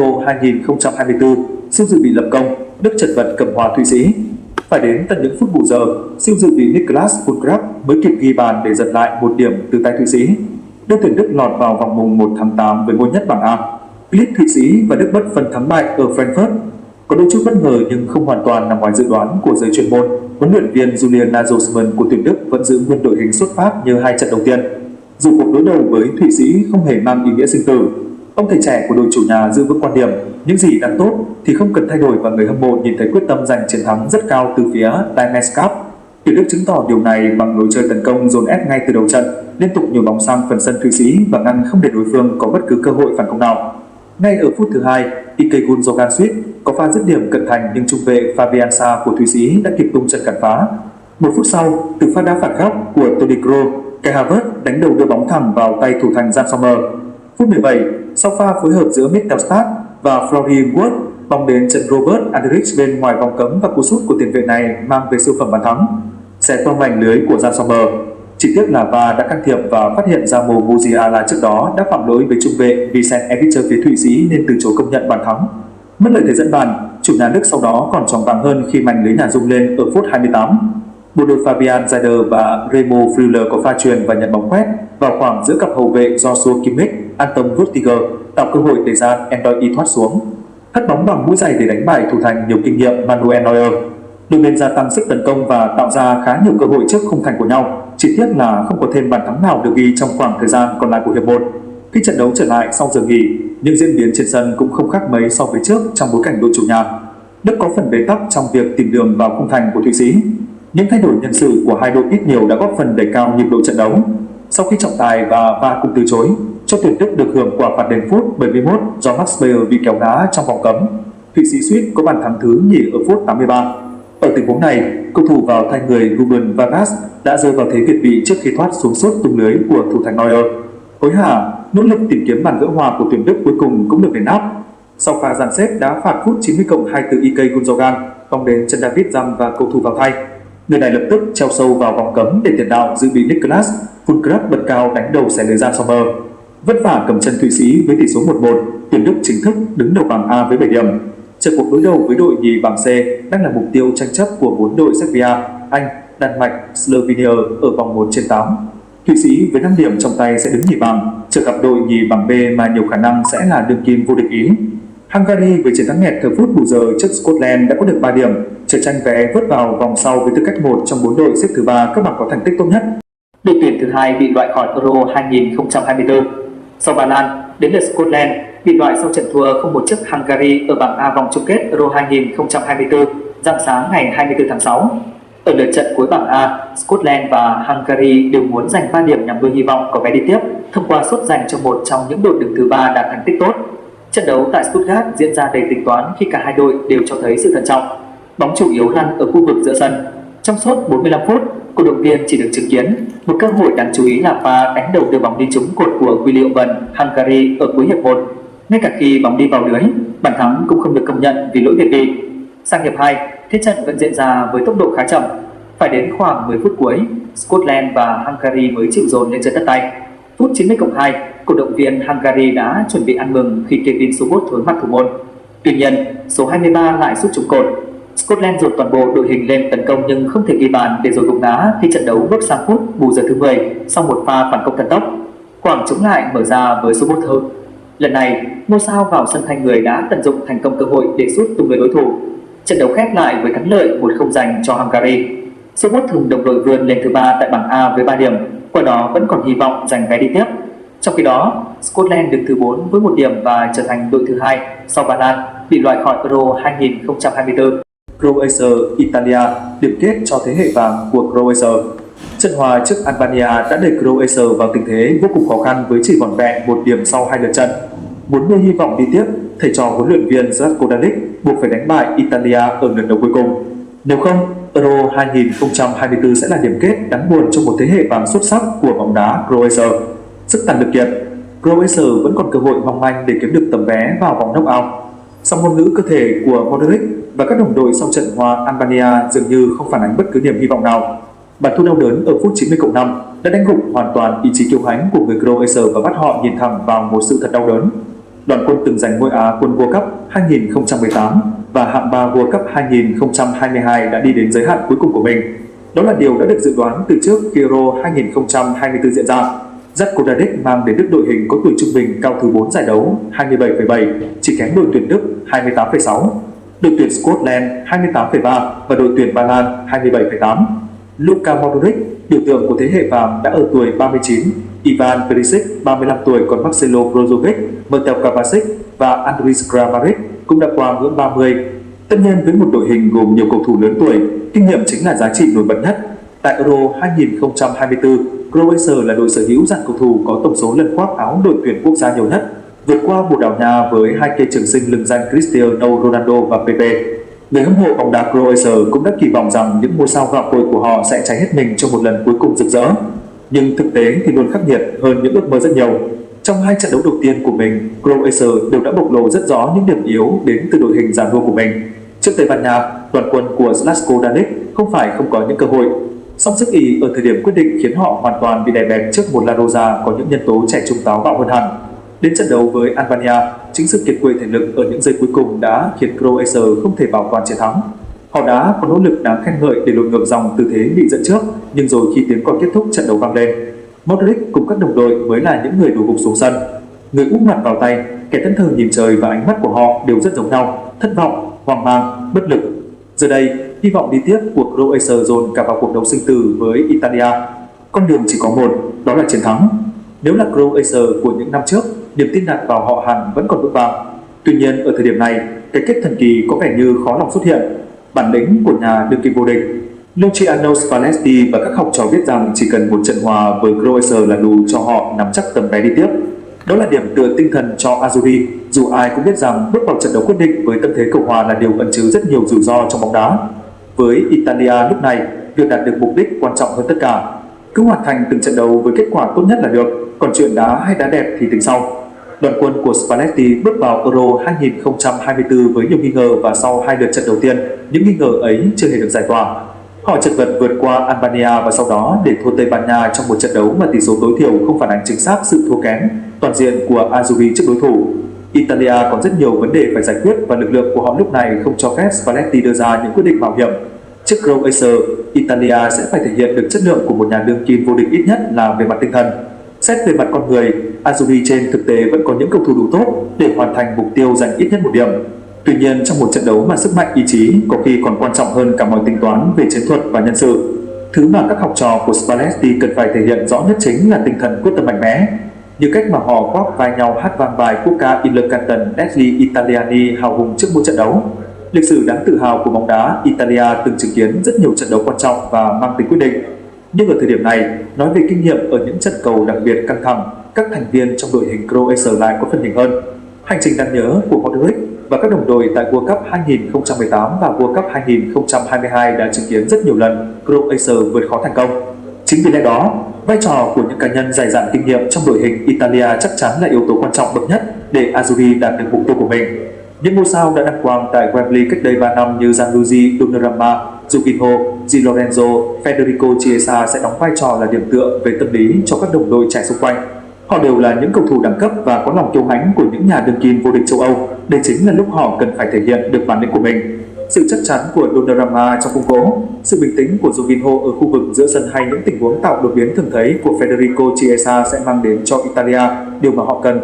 Euro 2024, siêu dự bị lập công, Đức chật vật cầm hòa Thụy Sĩ. Phải đến tận những phút bù giờ, siêu dự bị Niklas Füllkrug mới kịp ghi bàn để giật lại một điểm từ tay Thụy Sĩ. Đội tuyển Đức lọt vào vòng mùng 1 tháng 8 với ngôi nhất bảng A. Clip Thụy Sĩ và Đức bất phân thắng bại ở Frankfurt. Có đôi chút bất ngờ nhưng không hoàn toàn nằm ngoài dự đoán của giới chuyên môn. Huấn luyện viên Julian Nagelsmann của tuyển Đức vẫn giữ nguyên đội hình xuất phát như hai trận đầu tiên. Dù cuộc đối đầu với Thụy Sĩ không hề mang ý nghĩa sinh tử, ông thầy trẻ của đội chủ nhà giữ vững quan điểm những gì đang tốt thì không cần thay đổi, và người hâm mộ nhìn thấy quyết tâm giành chiến thắng rất cao từ phía Diamond Cup. Tuyển Đức chứng tỏ điều này bằng lối chơi tấn công dồn ép ngay từ đầu trận, liên tục nhồi bóng sang phần sân Thụy Sĩ và ngăn không để đối phương có bất cứ cơ hội phản công nào. Ngay ở phút thứ 2, Ike Gundogan có pha dứt điểm cận thành nhưng trung vệ Fabian Sarr của Thụy Sĩ đã kịp tung chân cản phá. Một phút sau, từ pha đá phạt góc của Toni Kroos, Kai Havertz đánh đầu đưa bóng thẳng vào tay thủ thành Jan Sommer. Phút 17, sau pha phối hợp giữa Mittelstadt và Florian Wirtz, bóng đến chân Robert Andrich bên ngoài vòng cấm và cú sút của tiền vệ này mang về siêu phẩm bàn thắng, xé toang mảnh lưới của Jan Sommer. Chỉ tiếc là VAR đã can thiệp và phát hiện ra Musiala trước đó đã phạm lỗi với trung vệ Vincent Edgar phía Thụy Sĩ nên từ chối công nhận bàn thắng. Mất lợi thế dẫn bàn, chủ nhà Đức sau đó còn choáng váng hơn khi mảnh lưới nhà rung lên ở phút 28. Bộ đôi Fabian Schär và Remo Freuler có pha truyền và nhận bóng quét vào khoảng giữa cặp hậu vệ Joshua Kimmich, Anton Rudiger, tạo cơ hội để Jan Endoi thoát xuống, hất bóng bằng mũi giày để đánh bại thủ thành nhiều kinh nghiệm Manuel Neuer. Đôi bên gia tăng sức tấn công và tạo ra khá nhiều cơ hội trước khung thành của nhau. Chỉ tiếc là không có thêm bàn thắng nào được ghi trong khoảng thời gian còn lại của hiệp 1. Khi trận đấu trở lại sau giờ nghỉ, những diễn biến trên sân cũng không khác mấy so với trước trong bối cảnh đội chủ nhà. Đức có phần bế tắc trong việc tìm đường vào khung thành của Thụy Sĩ. Những thay đổi nhân sự của hai đội ít nhiều đã góp phần đẩy cao nhịp độ trận đấu. Sau khi trọng tài và VAR cùng từ chối, cho tuyển Đức được hưởng quả phạt đền phút 71 do Max Meyer bị kéo đá trong vòng cấm. Thụy Sĩ suýt có bàn thắng thứ nhì ở phút 83. Ở tình huống này, cầu thủ vào thay người Ruben Vargas đã rơi vào thế việt vị trước khi thoát xuống sút tung lưới của thủ thành Neuer. Hối hả, nỗ lực tìm kiếm bàn gỡ hòa của tuyển Đức cuối cùng cũng được đền đáp. Sau pha dàn xếp đá phạt phút 90+2 từ Ike Gundogan, bóng đến chân David Ram và cầu thủ vào thay. Người này lập tức treo sâu vào vòng cấm để tiền đạo dự bị Niklas Füllkrug bật cao đánh đầu xẻ lưới Jan Sommer. Vất vả cầm chân Thụy Sĩ với tỷ số 1-1, tuyển Đức chính thức đứng đầu bảng A với 7 điểm. Trận cuộc đối đầu với đội nhì bảng C đang là mục tiêu tranh chấp của 4 đội Serbia, Anh, Đan Mạch, Slovenia ở vòng 1/8. Thụy Sĩ với 5 điểm trong tay sẽ đứng nhì bảng, chờ gặp đội nhì bảng B mà nhiều khả năng sẽ là đương kim vô địch Ý. Hungary với chiến thắng nghẹt thời phút bù giờ trước Scotland đã có được 3 điểm, chờ tranh vé vớt vào vòng sau với tư cách một trong 4 đội xếp thứ 3 các bảng có thành tích tốt nhất. Đội tuyển thứ hai bị loại khỏi Euro 2024. Sau Ba Lan, đến lượt Scotland bị loại sau trận thua 0-1 trước Hungary ở bảng A vòng chung kết Euro 2024 rạng sáng ngày 24 tháng 6. Ở lượt trận cuối bảng A, Scotland và Hungary đều muốn giành 3 điểm nhằm nuôi hy vọng có vé đi tiếp thông qua suất giành cho một trong những đội đứng thứ 3 đạt thành tích tốt. Trận đấu tại Stuttgart diễn ra đầy tính toán khi cả hai đội đều cho thấy sự thận trọng. Bóng chủ yếu lăn ở khu vực giữa sân. Trong suốt 45 phút, cổ động viên chỉ được chứng kiến một cơ hội đáng chú ý là pha đánh đầu đưa bóng đi trúng cột của William Bần, Hungary ở cuối hiệp 1. Ngay cả khi bóng đi vào lưới, bàn thắng cũng không được công nhận vì lỗi việt ghi. Sang hiệp 2, thế trận vẫn diễn ra với tốc độ khá chậm. Phải đến khoảng 10 phút cuối, Scotland và Hungary mới chịu dồn lên chân đất tay. Phút 90+2, cổ động viên Hungary đã chuẩn bị ăn mừng khi Kevin Sobot thối mặt thủ môn. Tuy nhiên, số 23 lại sút trúng cột. Scotland dồn toàn bộ đội hình lên tấn công nhưng không thể ghi bàn để rồi gục ngã khi trận đấu bước sang phút bù giờ thứ 10 sau một pha phản công thần tốc. Khoảng trống lại mở ra với Sobot hơn. Lần này, ngôi sao vào sân thay người đã tận dụng thành công cơ hội để sút tung lưới đối thủ. Trận đấu khép lại với thắng lợi 1-0 dành cho Hungary. Sobot cùng đồng đội vươn lên thứ 3 tại bảng A với 3 điểm, qua đó vẫn còn hy vọng giành vé đi tiếp. Trong khi đó, Scotland đứng thứ 4 với 1 điểm và trở thành đội thứ 2 sau Ba Lan bị loại khỏi Euro 2024. Croatia Italia, điểm kết cho thế hệ vàng của Croatia. Trận hòa trước Albania đã đẩy Croatia vào tình thế vô cùng khó khăn với chỉ vỏn vẹn 1 điểm sau 2 lượt trận. Muốn nuôi hy vọng đi tiếp, thầy trò huấn luyện viên Zlatko Dalic buộc phải đánh bại Italia ở lượt đấu cuối cùng. Nếu không, Euro 2024 sẽ là điểm kết đáng buồn cho một thế hệ vàng xuất sắc của bóng đá Croatia. Sức tàn lực kiệt, Croatia vẫn còn cơ hội mong manh để kiếm được tấm vé vào vòng knock-out. Song ngôn ngữ cơ thể của Modric và các đồng đội sau trận hòa Albania dường như không phản ánh bất cứ niềm hy vọng nào. Bàn thua đau đớn ở phút 90+5 đã đánh gục hoàn toàn ý chí kiêu hãnh của người Croatia và bắt họ nhìn thẳng vào một sự thật đau đớn. đoàn quân từng giành ngôi Á quân World Cup 2018 và hạng 3 World Cup 2022 đã đi đến giới hạn cuối cùng của mình. Đó là điều đã được dự đoán từ trước khi Euro 2024 diễn ra. Žatko Dalić mang đến Đức đội hình có tuổi trung bình cao thứ 4 giải đấu 27,7, chỉ kém đội tuyển Đức 28,6, đội tuyển Scotland 28,3 và đội tuyển Ba Lan 27,8. Luka Modric, biểu tượng của thế hệ vàng đã ở tuổi 39, Ivan Perisic 35 tuổi, còn Marcelo Brozovic, Mateo Kovacic và Andrej Kramaric cũng đã qua ngưỡng 30. Tất nhiên, với một đội hình gồm nhiều cầu thủ lớn tuổi, kinh nghiệm chính là giá trị nổi bật nhất. Tại Euro 2024, Croatia là đội sở hữu dàn cầu thủ có tổng số lần khoác áo đội tuyển quốc gia nhiều nhất, vượt qua Bồ Đào Nha với hai cây trường sinh lừng danh Cristiano Ronaldo và Pepe. Người hâm mộ bóng đá Croatia cũng đã kỳ vọng rằng những ngôi sao gạo cội của họ sẽ cháy hết mình trong một lần cuối cùng rực rỡ. Nhưng thực tế thì luôn khắc nghiệt hơn những ước mơ rất nhiều. Trong hai trận đấu đầu tiên của mình, Croatia đều đã bộc lộ rất rõ những điểm yếu đến từ đội hình giàn mua của mình. Trước Tây Ban Nha, đoàn quân của Žatko Dalić không phải không có những cơ hội. Song sức ý ở thời điểm quyết định khiến họ hoàn toàn bị đè bẹp trước một La Rosa có những nhân tố trẻ trung táo bạo hơn hẳn. Đến trận đấu với Albania, chính sự kiệt quệ thể lực ở những giây cuối cùng đã khiến Croatia không thể bảo toàn chiến thắng. Họ đã có nỗ lực đáng khen ngợi để lội ngược dòng tư thế bị dẫn trước, nhưng rồi khi tiếng còi kết thúc, trận đấu vang lên, Modric cùng các đồng đội mới là những người đổ gục xuống sân. Người úp mặt vào tay, kẻ thẫn thờ nhìn trời và ánh mắt của họ đều rất giống nhau: thất vọng, hoang mang, bất lực. Giờ đây, hy vọng đi tiếp của Croatia dồn cả vào cuộc đấu sinh tử với Italia. Con đường chỉ có một, đó là chiến thắng. Nếu là Croatia của những năm trước, niềm tin đặt vào họ Hàn vẫn còn vững vàng. Tuy nhiên, ở thời điểm này, cái kết thần kỳ có vẻ như khó lòng xuất hiện. Bản lĩnh của nhà đương kim vô địch Luciano Spalletti và các học trò biết rằng chỉ cần một trận hòa với Croatia là đủ cho họ nắm chắc tấm vé đi tiếp. Đó là điểm tựa tinh thần cho Azzurri, dù ai cũng biết rằng bước vào trận đấu quyết định với tâm thế cầu hòa là điều ẩn chứa rất nhiều rủi ro trong bóng đá. Với Italia lúc này, việc đạt được mục đích quan trọng hơn tất cả. Cứ hoàn thành từng trận đấu với kết quả tốt nhất là được, còn chuyện đá hay đá đẹp thì tính sau. Đoàn quân của Spalletti bước vào Euro 2024 với nhiều nghi ngờ và sau hai lượt trận đầu tiên, những nghi ngờ ấy chưa hề được giải tỏa. Họ chật vật vượt qua Albania và sau đó để thua Tây Ban Nha trong một trận đấu mà tỷ số tối thiểu không phản ánh chính xác sự thua kém toàn diện của Azzurri trước đối thủ. Italia còn rất nhiều vấn đề phải giải quyết và lực lượng của họ lúc này không cho phép Spalletti đưa ra những quyết định mạo hiểm. Trước Croatia, Italia sẽ phải thể hiện được chất lượng của một nhà đương kim vô địch ít nhất là về mặt tinh thần. Xét về mặt con người, Azzurri trên thực tế vẫn có những cầu thủ đủ tốt để hoàn thành mục tiêu giành ít nhất một điểm. Tuy nhiên, trong một trận đấu mà sức mạnh ý chí có khi còn quan trọng hơn cả mọi tính toán về chiến thuật và nhân sự, thứ mà các học trò của Spalletti cần phải thể hiện rõ nhất chính là tinh thần quyết tâm mạnh mẽ. Như cách mà họ khoác vai nhau hát vang bài quốc ca Il Canton degli Italiani hào hùng trước mỗi trận đấu. Lịch sử đáng tự hào của bóng đá Italia từng chứng kiến rất nhiều trận đấu quan trọng và mang tính quyết định. Nhưng ở thời điểm này, nói về kinh nghiệm ở những trận cầu đặc biệt căng thẳng, các thành viên trong đội hình Croatia lại có phần nhỉnh hơn. Hành trình đáng nhớ của Modric và các đồng đội tại World Cup 2018 và World Cup 2022 đã chứng kiến rất nhiều lần Croatia vượt khó thành công. Chính vì lẽ đó, vai trò của những cá nhân dày dặn kinh nghiệm trong đội hình Italia chắc chắn là yếu tố quan trọng bậc nhất để Azzurri đạt được mục tiêu của mình. Những ngôi sao đã đăng quang tại Wembley cách đây 3 năm như Gianluigi Donnarumma, Jorginho, Di Lorenzo, Federico Chiesa sẽ đóng vai trò là điểm tựa về tâm lý cho các đồng đội trẻ xung quanh. Họ đều là những cầu thủ đẳng cấp và có lòng kiêu hãnh của những nhà đương kim vô địch châu Âu. Đây chính là lúc họ cần phải thể hiện được bản lĩnh của mình. Sự chắc chắn của Donnarumma trong khung gỗ, sự bình tĩnh của Jorginho ở khu vực giữa sân hay những tình huống tạo đột biến thường thấy của Federico Chiesa sẽ mang đến cho Italia điều mà họ cần.